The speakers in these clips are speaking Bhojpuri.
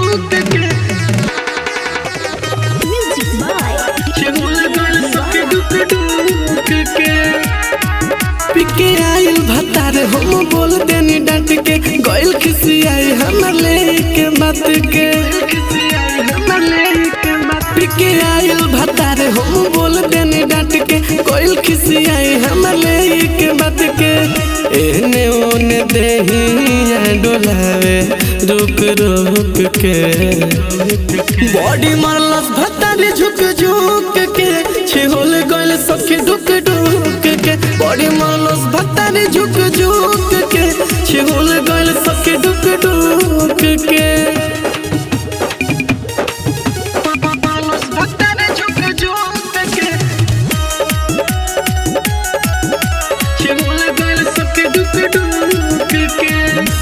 ढूक के पिके आइल भतार हम बोल देनी डांट के गइल खिसियाई हमर लेके बात के पिके आइल भतार हम बोल देनी डांट के गइल खिसियाई हमर लेके बात के एने ओने देहिया डोलावे रुक रुक के बॉडी मारलस भतार झुक झुक के छिहोल गइल सखी ढुक ढुक के बॉडी मारलस भतार झुक झुक के छिहोल गइल सखी ढुक ढुक के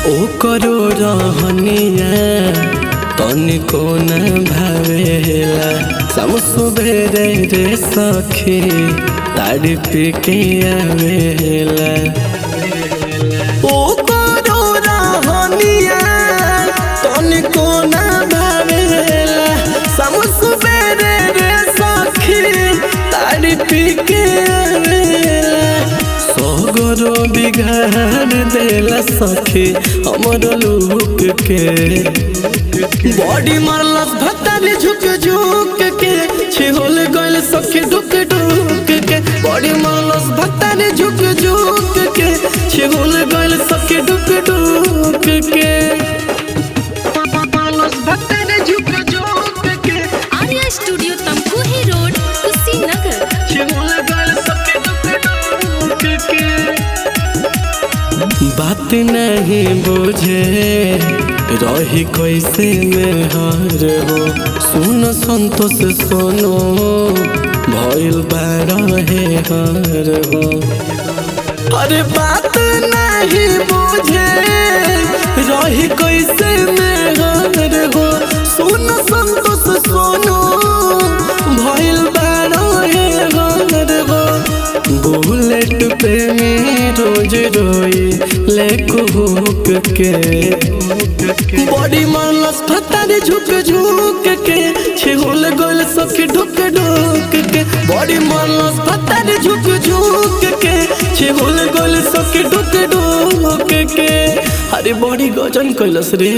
ओ करो रहनिया तनिको न भावेला सम सुबेरे रे सखी ताड़ी पी के आवेला ओ करो रहनिया तनिको न भावेला सम सुबेरे रे सखी ताड़ी पी के आवेला सगरो बिगाड़ देला सखी हमर लुक के बॉडी मारलस भतार झुक झुक के छिहोल गइल सखी ढुक ढुक के बॉडी मारलस भतार झुक झुक के छिहोल गइल सखी ढुक ढुक के आर्या स्टूडियो तमकुही रोड कुशीनगर छिहोल गइल सखी ढुक ढुक के बात नहीं बुझे रही कैसे में हार हो सुन संतोष सोनो भइल बाड़ा है हार हो अरे बात नहीं बुझे रही कैसे में हार हो सुन संतोष सोनो भइल बाड़ा है हार हो बुलेट पे रोज रोई ले कुहुक के बॉडी मारलस भतार झुक झुक के छिहोल गइल सखी ढुक ढुक के बॉडी मारलस भतार झुक झुक के छिहोल गइल सखी ढुक ढुक के अरे बॉडी गजन कैलस रे।